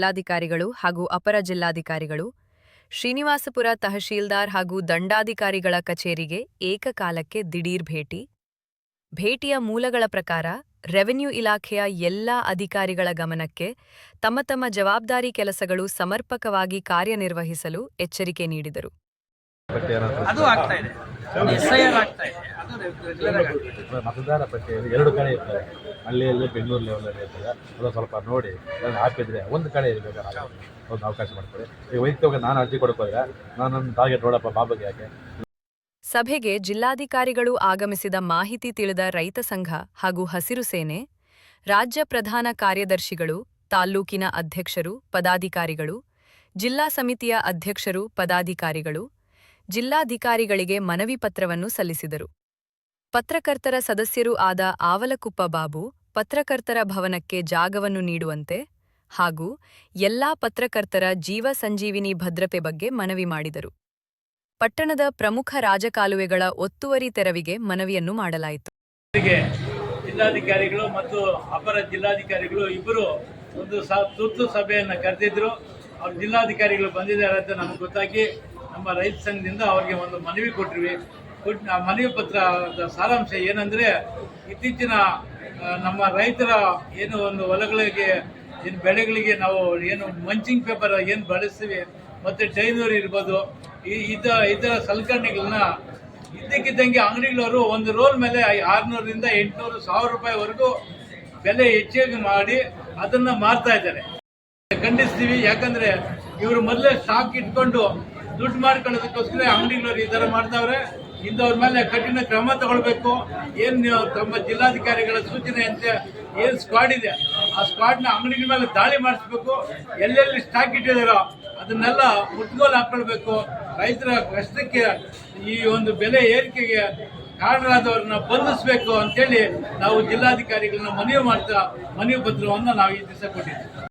ಜಿಲ್ಲಾಧಿಕಾರಿಗಳು ಹಾಗೂ ಅಪರ ಜಿಲ್ಲಾಧಿಕಾರಿಗಳು ಶ್ರೀನಿವಾಸಪುರ ತಹಶೀಲ್ದಾರ್ ಹಾಗೂ ದಂಡಾಧಿಕಾರಿಗಳ ಕಚೇರಿಗೆ ಏಕಕಾಲಕ್ಕೆ ದಿಢೀರ್ ಭೇಟಿ. ಭೇಟಿಯ ಮೂಲಗಳ ಪ್ರಕಾರ ರೆವೆನ್ಯೂ ಇಲಾಖೆಯ ಎಲ್ಲಾ ಅಧಿಕಾರಿಗಳ ಗಮನಕ್ಕೆ ತಮ್ಮ ತಮ್ಮ ಜವಾಬ್ದಾರಿ ಕೆಲಸಗಳು ಸಮರ್ಪಕವಾಗಿ ಕಾರ್ಯನಿರ್ವಹಿಸಲು ಎಚ್ಚರಿಕೆ ನೀಡಿದರು. ಅದು ಆಗ್ತಾ ಇದೆ, SIR ಆಗ್ತಾ ಇದೆ, ಅದು ರೆಗ್ಯುಲರ್ ಆಗಿ ಆಗ್ತಾ ಇದೆ. ಮತದಾರ ಪಟ್ಟಿಯಲ್ಲಿ 2 ಕಡೆ ಇರ್ತದೆ, ಹಳ್ಳಿಯಲ್ಲಿ ಬೆಂಗಳೂರು ಲೆವೆಲಲ್ಲಿ ಇರ್ತದೆ. ಅದು ಸ್ವಲ್ಪ ನೋಡಿ ಹಾಕಿದ್ರೆ ಒಂದು ಕಡೆ ಇರಬೇಕಾದ್ರೆ ಒಂದು ಅವಕಾಶ ಮಾಡ್ಕೊಳ್ಳಿ. ಈಗ ವೈಯಕ್ತಿಕವಾಗಿ ನಾನು ಅರ್ಜಿ ಕೊಡೋಕೋದ್ರೆ ನಾನು ಟಾರ್ಗೆಟ್ ನೋಡಪ್ಪ ಬಾಬಾಗೆ ಯಾಕೆ. ಸಭೆಗೆ ಜಿಲ್ಲಾಧಿಕಾರಿಗಳು ಆಗಮಿಸಿದ ಮಾಹಿತಿ ತಿಳಿದ ರೈತ ಸಂಘ ಹಾಗೂ ಹಸಿರು ಸೇನೆ, ರಾಜ್ಯ ಪ್ರಧಾನ ಕಾರ್ಯದರ್ಶಿಗಳು, ತಾಲ್ಲೂಕಿನ ಅಧ್ಯಕ್ಷರು, ಪದಾಧಿಕಾರಿಗಳು, ಜಿಲ್ಲಾ ಸಮಿತಿಯ ಅಧ್ಯಕ್ಷರು, ಪದಾಧಿಕಾರಿಗಳು ಜಿಲ್ಲಾಧಿಕಾರಿಗಳಿಗೆ ಮನವಿ ಪತ್ರವನ್ನು ಸಲ್ಲಿಸಿದರು. ಪತ್ರಕರ್ತರ ಸದಸ್ಯರೂ ಆದ ಆವಲಕುಪ್ಪ ಬಾಬು ಪತ್ರಕರ್ತರ ಭವನಕ್ಕೆ ಜಾಗವನ್ನು ನೀಡುವಂತೆ ಹಾಗೂ ಎಲ್ಲಾ ಪತ್ರಕರ್ತರ ಜೀವ ಸಂಜೀವಿನಿ ಭದ್ರತೆ ಬಗ್ಗೆ ಮನವಿ ಮಾಡಿದರು. ಪಟ್ಟಣದ ಪ್ರಮುಖ ರಾಜಕಾಲುವೆಗಳ ಒತ್ತುವರಿ ತೆರವಿಗೆ ಮನವಿಯನ್ನು ಮಾಡಲಾಯಿತು. ಜಿಲ್ಲಾಧಿಕಾರಿಗಳು ಮತ್ತು ಅಪರ ಜಿಲ್ಲಾಧಿಕಾರಿಗಳು ಇಬ್ಬರು ಒಂದು ತುರ್ತು ಸಭೆಯನ್ನು ಕರೆದಿದ್ರು. ಅವ್ರು ಜಿಲ್ಲಾಧಿಕಾರಿಗಳು ಬಂದಿದ್ದಾರೆ ಅಂತ ನಮಗೆ ಗೊತ್ತಾಗಿ ನಮ್ಮ ರೈತ ಸಂಘದಿಂದ ಅವರಿಗೆ ಒಂದು ಮನವಿ ಕೊಟ್ಟಿವಿ. ಆ ಮನವಿ ಪತ್ರದ ಸಾರಾಂಶ ಏನಂದರೆ, ಇತ್ತೀಚಿನ ನಮ್ಮ ರೈತರ ಏನು ಒಂದು ಹೊಲಗಳಿಗೆ ಏನು ಬೆಳೆಗಳಿಗೆ ನಾವು ಏನು ಮಂಚಿಂಗ್ ಪೇಪರ್ ಏನು ಬಳಸ್ತೀವಿ ಮತ್ತು ಡೈನೂರು ಇರ್ಬೋದು, ಇದರ ಸಲಕರಣೆಗಳನ್ನ ಇದ್ದಕ್ಕಿದ್ದಂಗೆ ಅಂಗಡಿಗಳವರು ಒಂದು ರೋಲ್ ಮೇಲೆ 600ರಿಂದ 800, 1000 ರೂಪಾಯಿವರೆಗೂ ಬೆಲೆ ಹೆಚ್ಚಿಗೆ ಮಾಡಿ ಅದನ್ನು ಮಾರ್ತಾ ಇದ್ದಾರೆ. ಖಂಡಿಸ್ತೀವಿ. ಯಾಕಂದರೆ ಇವರು ಮೊದಲೇ ಸ್ಟಾಕ್ ಇಟ್ಕೊಂಡು ದುಡ್ಡು ಮಾಡ್ಕೊಳ್ಳೋದಕ್ಕೋಸ್ಕರ ಅಂಗಡಿಗಳವರು ಈ ಥರ ಮಾಡ್ತಾವ್ರೆ. ಇಂಥವ್ರ ಮೇಲೆ ಕಠಿಣ ಕ್ರಮ ತಗೊಳ್ಬೇಕು. ಏನು ತಮ್ಮ ಜಿಲ್ಲಾಧಿಕಾರಿಗಳ ಸೂಚನೆ ಅಂತ ಏನು ಸ್ಕ್ವಾಡ್ ಇದೆ, ಆ ಸ್ಕ್ವಾಡ್ನ ಅಂಗಡಿಗಳ ಮೇಲೆ ದಾಳಿ ಮಾಡಿಸ್ಬೇಕು. ಎಲ್ಲೆಲ್ಲಿ ಸ್ಟಾಕ್ ಇಟ್ಟಿದ್ದಾರೋ ಅದನ್ನೆಲ್ಲ ಮುಟ್ಗೋಲು ಹಾಕೊಳ್ಬೇಕು. ರೈತರ ಕಷ್ಟಕ್ಕೆ ಈ ಒಂದು ಬೆಲೆ ಏರಿಕೆಗೆ ಕಾರಣರಾದವ್ರನ್ನ ಬಂಧಿಸಬೇಕು ಅಂತೇಳಿ ನಾವು ಜಿಲ್ಲಾಧಿಕಾರಿಗಳನ್ನ ಮನವಿ ಪತ್ರವನ್ನು ನಾವು ಈ ದಿವಸ ಕೊಟ್ಟಿದ್ದೀವಿ.